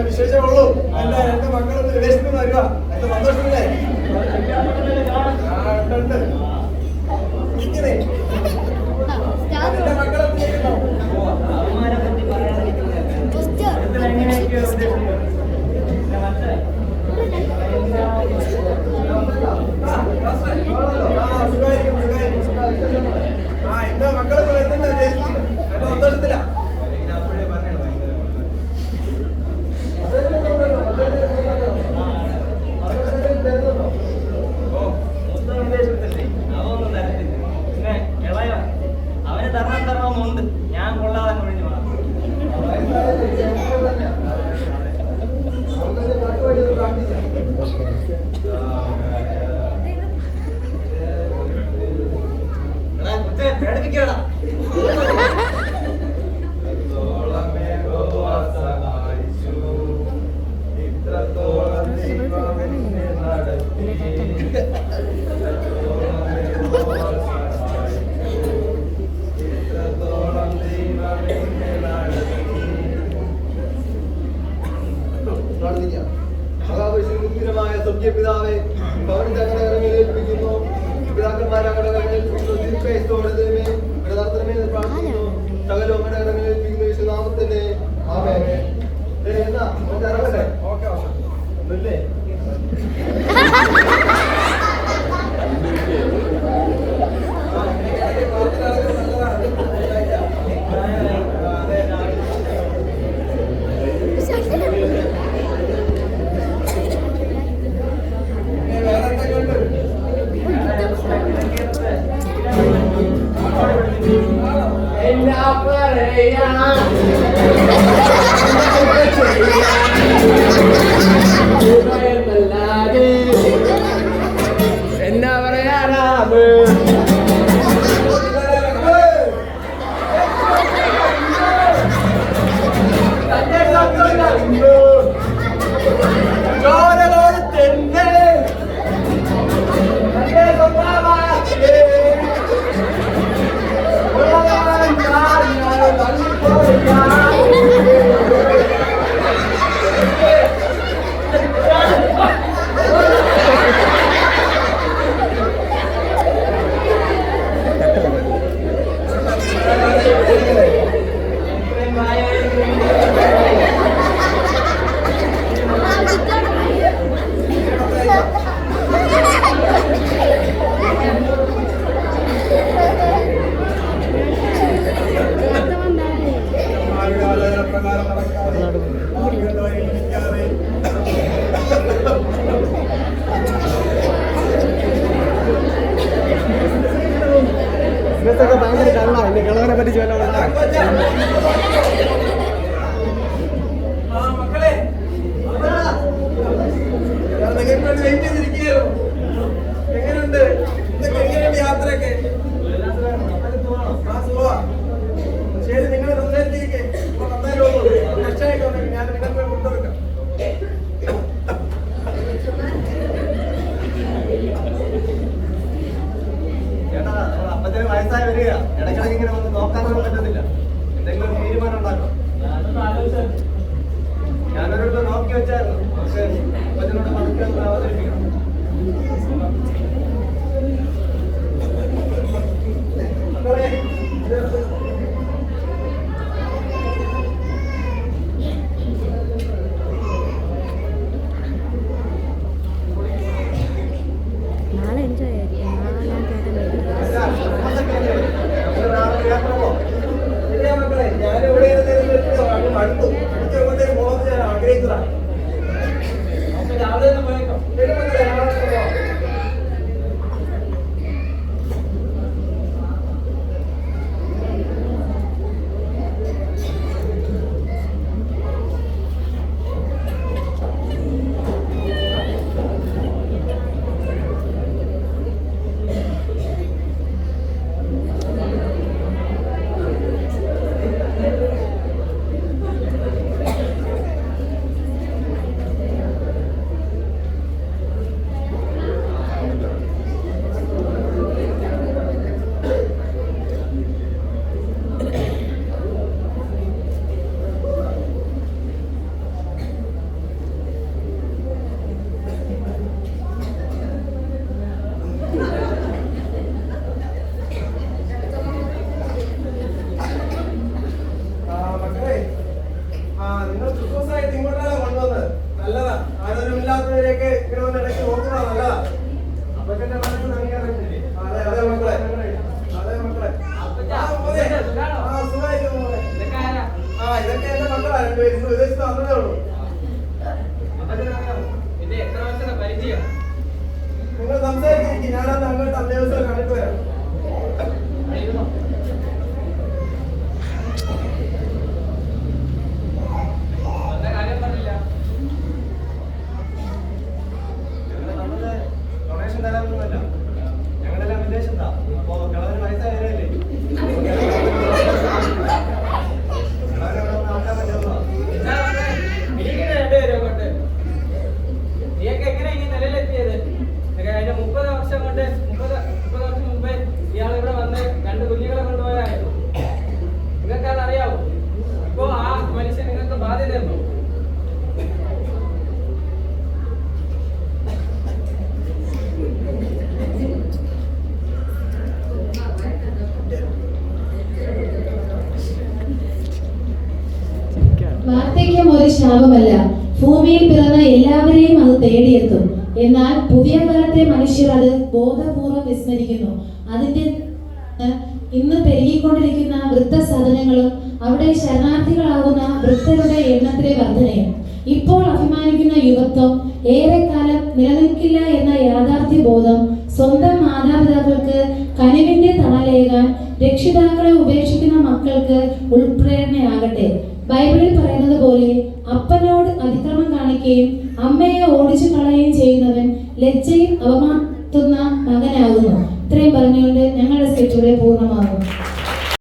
വിശേഷമുള്ളൂ. എന്റെ മക്കളൊന്ന് വിദേശത്ത് വരിക. എന്റെ സന്തോഷമില്ലേ? ഉണ്ട് ഇരിക്കുന്നേ. എന്റെ മക്കളൊക്കെ എന്റെ മക്കളൊക്കെ വരുന്നുണ്ട്. എന്റെ സന്തോഷത്തില. ഞാൻ കൊള്ളാതെ ഒഴിഞ്ഞു പേടിപ്പിക്കണ പിതാവേ ഭവനത്തെ അങ്ങനെ ഇറങ്ങിയേൽപ്പിക്കുന്നു. പിതാക്കന്മാരെ അങ്ങനെ ഇറങ്ങിയേൽപ്പിക്കുന്നു. പ്രാർത്ഥിക്കുന്നു. സകലം അങ്ങനെ ഇറങ്ങിയേൽപ്പിക്കുന്നു. വിശുനാമത്തിന്റെ ആമേൻ. എന്നാ ഇറങ്ങട്ടെ? ഓക്കെ എന്നാ പറയാനാണ്? ഇതൊക്കെ ഭയങ്കര കള്ളാ. എന്റെ കിളവനെ പറ്റി മക്കളെ വെയിറ്റ് ചെയ്തിരിക്കുകയോ? എങ്ങനെയുണ്ട്? എങ്ങനെയുണ്ട് യാത്രയൊക്കെ? ശരി, നിങ്ങൾ സംസാരിച്ചിരിക്കേ. ഞാൻ നിങ്ങൾക്ക് കൊണ്ടുവെക്കാം. ചേട്ടാ, അപ്പച്ചന് വയസ്സായി വരിക. ഇടയ്ക്കിടയ്ക്ക് ഇങ്ങനെ വന്ന് നോക്കാനൊന്നും പറ്റത്തില്ല. എന്തെങ്കിലും തീരുമാനം ഉണ്ടാക്കണം. ഞാനൊരു നോക്കി വെച്ചായിരുന്നു. പക്ഷെ അപ്പച്ചനോട് പതുക്കെ അവതരിപ്പിക്കണം. വിദേശത്ത് വന്നതേ ഉള്ളൂ. പിന്നെ എത്ര വർഷത്തെ പരിചയം? നിങ്ങൾ സംസാരിച്ചിരിക്കും, ഞാനത് അങ്ങോട്ട് അത്യാവശ്യം കണ്ടിട്ട് വരാം. കാര്യം പറഞ്ഞില്ല. ഡൊണേഷൻ തരാനൊന്നുമല്ല, ഞങ്ങളെല്ലാം വിദേശത്താ. അപ്പോ കിളവന് വയസ്സായ വരെയല്ലേ ആക്കാൻ പറ്റുന്നതാ. നീയൊക്കെ എങ്ങനെ ഈ നിലയിലെത്തിയത്? കഴിഞ്ഞ 30 വർഷം കൊണ്ട് 30 വർഷം മുമ്പേ ഇയാൾ ഇവിടെ വന്ന് 2 കുഞ്ഞുങ്ങളെ കൊണ്ടുപോയതായിരുന്നു. നിങ്ങൾക്ക് അത് അറിയാവോ? ഇപ്പോ ആ മനുഷ്യൻ നിങ്ങൾക്ക് ബാധ്യത ഉണ്ടോ? വാർദ്ധക്യം ഒരു ശാപമല്ല, ഭൂമിയിൽ പിറന്ന എല്ലാവരെയും അത് തേടിയെത്തും. എന്നാൽ പുതിയ കാലത്തെ മനുഷ്യർ അത് ബോധപൂർവം വിസ്മരിക്കുന്നു. അതിന്റെ ഇന്ന് പെരുകിക്കൊണ്ടിരിക്കുന്ന വൃദ്ധസദനങ്ങളും അവിടെ ശരണാർത്ഥികളാകുന്ന വൃദ്ധരുടെ എണ്ണത്തിലെ വർധനയും. ഇപ്പോൾ അഭിമാനിക്കുന്ന യുവത്വം ഏറെക്കാലം നിലനിൽക്കില്ല എന്ന യാഥാർത്ഥ്യ ബോധം സ്വന്തം മാതാപിതാക്കൾക്ക് കനിവിന്റെ തണലേകാൻ രക്ഷിതാക്കളെ ഉപേക്ഷിക്കുന്ന മക്കൾക്ക് ഉൾപ്രേരണയാകട്ടെ. ബൈബിളിൽ പറയുന്നത് പോലെ അപ്പനോട് അതിക്രമം കാണിക്കുകയും അമ്മയെ ഓടിച്ചു കളയുകയും ചെയ്യുന്നവൻ ലജ്ജയും അവമാനത്തുന്ന മകനാകുന്നു. ഇത്രയും പറഞ്ഞുകൊണ്ട് ഞങ്ങളുടെ സ്ക്രിപ്റ്റ് പൂർണ്ണമാകും.